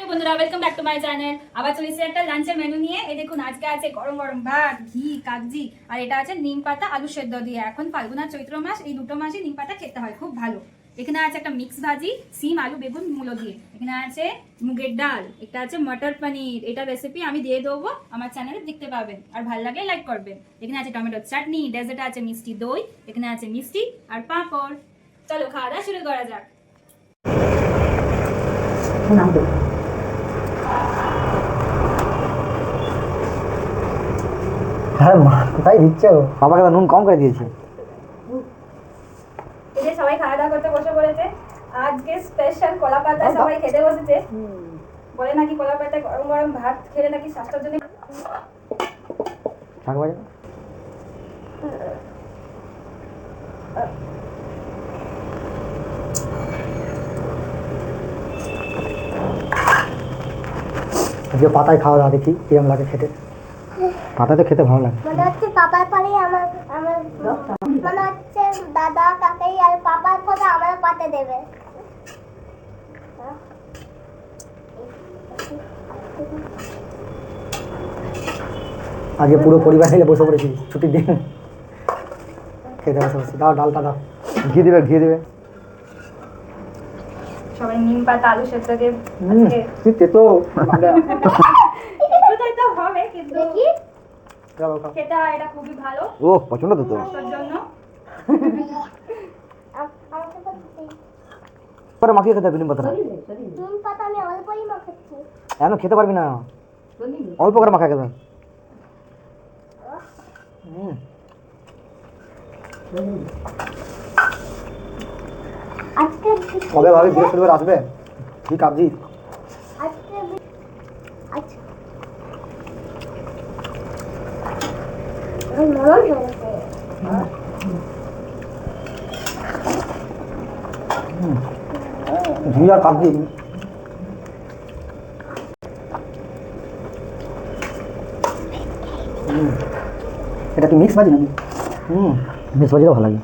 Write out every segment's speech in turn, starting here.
বন্ধুরা welcome back to my channel. আবার চলে এসেছি একটা লাঞ্চের মেনু নিয়ে। এই দেখুন, আজকে আছে গরম গরম ভাত, ঘি, কাগজি, আর এটা আছে নিম পাতা আলু সেদ্ধ দিয়ে। এখন ফাল্গুন আর চৈত্র মাস, এই দুটো মাসে নিম পাতা খেতে হয়, খুব ভালো। এখানে আছে একটা মিক্স ভাজি, সিম আলু বেগুন মূলো দিয়ে। এখানে আছে মুগের ডাল, এটা আছে মটর পনির। এটা রেসিপি আমি দিয়ে দেবো, আমার চ্যানেলে দেখতে পাবেন, আর ভালো লাগলে লাইক করবেন। এখানে আছে টমেটোর চাটনি, ডেজার্টে আছে মিষ্টি দই, এখানে আছে মিষ্টি আর পাঁপড়। চলো খাওয়া দাওয়া শুরু করা যাক। হ্যাঁ মা কোথায় দিচ্ছ? বাবাকে তো নুন কম করে দিয়েছি। এই যে সবাই খাওয়া দাওয়া করতে বসে পড়েছে। আজকে স্পেশাল কলা পাতা, সবাই খেতে বসেছে। বলে নাকি কলা পাতায় গরম গরম ভাত খেলে নাকি স্বাস্থ্যের জন্য শাক ভাজা আজকে পাতায় খাওয়া দাওয়া দেখি কিরম লাগে খেতে। পাতাতে খেতে ভালো লাগে। মনে হচ্ছে পাপার পরে আমার মনে হচ্ছে দাদা কাকাই আর পাপার পরে আমার পাতে দেবে। আজকে পুরো পরিবার মিলে বসে পড়েছি ছুটির দিন, খেতে বসে বসে। দাও ডালটা দাও, ঘি দেবে ঘি দেবে। সবাই নিম পাতা আলু সেদ্ধ দিয়ে তুই তেতো একটু তো হবে, কিন্তু দেখি খেতে হয়, এটা খুবই ভালো ও পছন্দ তো স্বাস্থ্যের জন্য। আমাকে তো দিতেই। পরে মাখিয়ে খেতে হবে নিম পাতাটা। নিম পাতা আমি অল্পই মাখাচ্ছি। এখন খেতে পারবি না, অল্প করে মাখা খেতে। আজকে কবে ভাবি বৃহস্পতিবার আসবে? কি কাবজি আজকে আচ্ছা নরম হয়ে গেছে। ঘি আর কাবজি। এটা কি মিক্স ভাজি নাকি? মিক্স ভাজিটা ভালো লাগে।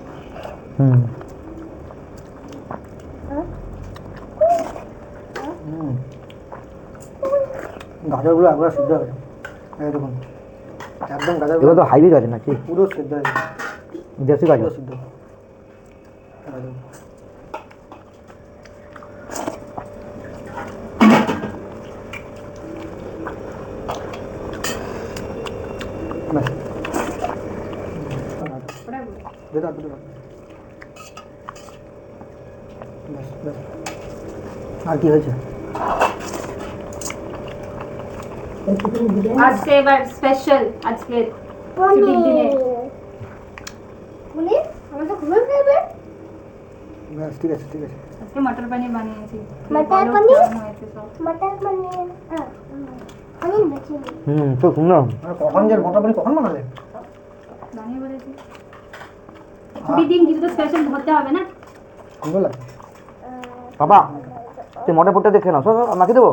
গাজরগুলো একবার সিদ্ধ হয়ে গেছে, এই দেখুন একদম গাজর। এগুলো তো হাইব্রিড গাজর নাকি? পুরো সিদ্ধ হয়ে গেছে, দেশি গাজর সিদ্ধ। আর কি হয়েছে? আজকে এবার স্পেশাল, আজকে ছুটির দিনে পনির আমার তো খুবই ফেভারিট। ব্যাস ঠিক আছে ঠিক আছে। আজকে মটর পনির বানিয়েছি। মটর বলো পনির? কেমন হয়েছে সব? মটর পনির পনির বেশি তো সুন্দর। কখন যে মটর পনির কখন বানালে? বানিয়ে বলেছি ছুটির দিন, কিছু তো স্পেশাল ধরতে হবে না। সুন্দর লাগে। বাবা তুই মটর পনিরটা দেখে নাও, সব মাখিয়ে দেবো।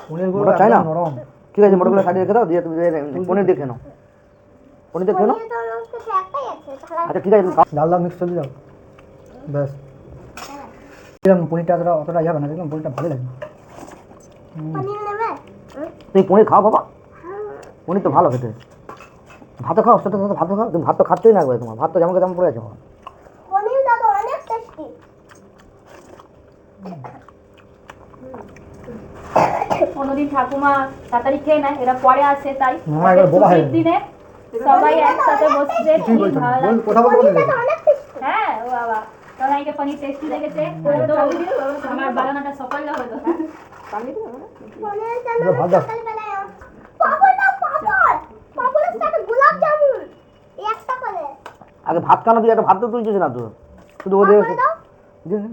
পনিরগুলো চাই না নরম। ঠিক আছে, মটরগুলো সাইডে রেখে দাও, দিয়ে তুমি পনির দেখে নাও। পনির দেখে নাও। আচ্ছা ঠিক আছে, ডাল দাও, মিক্স সবজি দাও, ব্যাস। দেখলাম পনিরটা অতটা যাবে না, দেখলাম পনিরটা ভালো লাগে। তুমি পনির খাও বাবা, পনির তো ভালো খেতে। ভাতও খাও, সাথে সাথে ভাতও খাও। তুমি ভাত তো খাচ্ছই না একবার, তোমার ভাত তো যেমন তেমন পড়ে আছে। কোনোদিন ঠাকুমা তাড়াতাড়ি খেয়ে নেয়, এরা পরে আসে, তাই ছুটির দিনে সবাই একসাথে বসছে। হ্যাঁ ও বাবা, সবাইকে পনির টেস্টি লেগেছে, তো আমার বানানোটা সফল হলো। আগে ভাত খানো, তুই একটা ভাত তো তুলছিস না তো, শুধু ওদের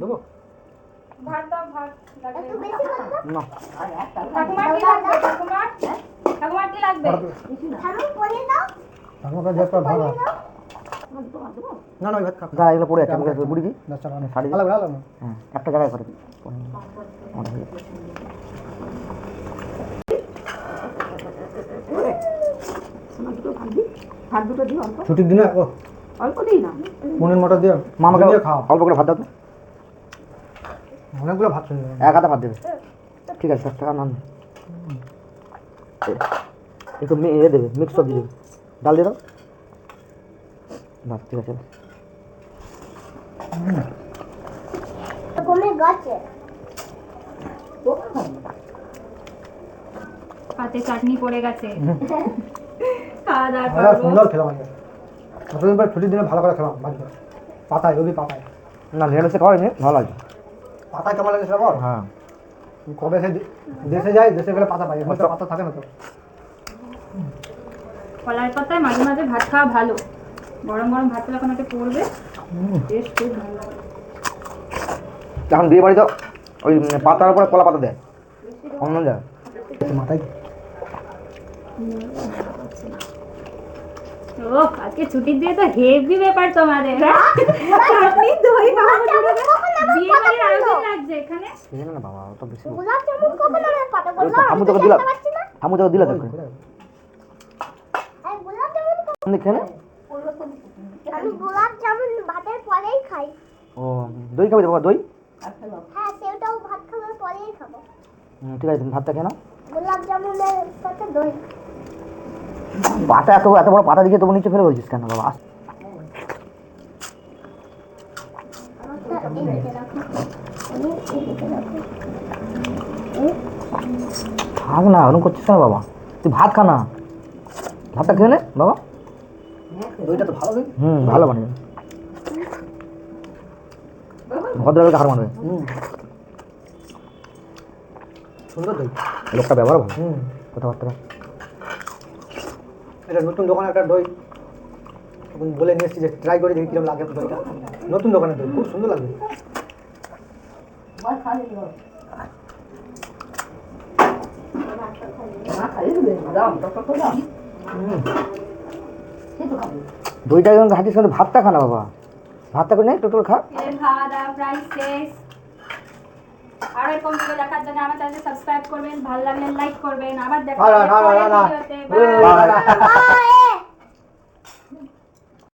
দেবো ভাত দাও, ভাত লাগবে না। ঠাকুমা কি লাগবে? ঠাকুমা কি লাগবে? না না ভাত খা, যা এগুলো পড়ে আছে, আমি বুড়ি দিই শাড়ি ভালো ভালো। হ্যাঁ একটা জায়গায় করে ভাত দুটো দিও, ছুটির দিনে অল্প দিই না। পনির মটর দিয়ে মামাকে খাও, অল্প করে ভাত দাও তো। অনেকগুলো ভাত শুনে এক হাতে ভাত দেবে ঠিক আছে 60 টাকা নান একটু দেবে মিক্স সবজি দেবে ডাল দিয়ে দাও বাস ঠিক আছে কমে গেছে পাতে চাটনি পড়ে গেছে খাওয়া দাওয়া আমরা করবো। সুন্দর খেলাম আজকে কতদিন পর ছুটির দিনে ভালো করে খেলাম বাড়িতে পাতায় রবি পাতায় না নিরামিষে খাওয়াইনি ভালো লাগে পাতায় কেমন লাগে সেটা বল হ্যাঁ কবে সে দেশে যায় দেশে গেলে পাতা পাই এখন তো পাতা থাকে না তো কলার পাতায় মাঝে মাঝে ভাত খাওয়া ভালো গরম গরম ভাত যখন একটা পড়বে টেস্ট খুব ভালো লাগে এখন বিয়ে বাড়ি তো ওই পাতার উপরে কলা পাতা দেয় অন্য যায় মাথায় ও আজকে ছুটির দিয়ে তো হেভি ব্যাপার তোমাদের চাটনি দই বিয়ে বাড়ির আয়োজন লাগছে এখানে না না বাবা তো বেশি গোলাপ জামুন কখন আমরা পাতা বললাম আমু তোকে দিলাম আমু তোকে দিলাম দেখো আর গোলাপ জামুন দেখে না আমি গোলাপ জামুন ভাতের পরেই খাই ও দই খাবে বাবা দই হ্যাঁ সেটাও ভাত খাওয়ার পরেই খাবো ঠিক আছে তুমি ভাতটা খেয়ে নাও গোলাপ জামুনের সাথে দই পাতা এত এত বড় পাতা দিকে তবু নিচে ফেলে বলছিস কেন বাবা আমারটা এইদিকে রাখো আমি এইদিকে রাখো থাক না ওরকম করছিস কেন বাবা তুই ভাত খা না ভাতটা খেয়ে নে বাবা দইটা তো ভালো ভালো বানিয়ে ভদ্রলোকে হার মানবে সুন্দর দই লোকটা ব্যবহার ভালো কথাবার্তা এটা নতুন দোকানে একটা দই বলে নিয়ে এসেছি যে ট্রাই করে দেখি কিরকম লাগে দইটা নতুন দোকানের দই খুব সুন্দর লাগবে দইটা যখন ঘাটির সঙ্গে ভাতটা খা না বাবা ভাতটা করে নেই টোটাল খা খাওয়া দাওয়া প্রায় শেষ আর এরকম ভিডিও দেখার জন্য আমার চ্যানেলকে সাবস্ক্রাইব করবেন ভালো লাগলে লাইক করবেন আবার দেখা হবে পরের ভিডিওতে বাই বাই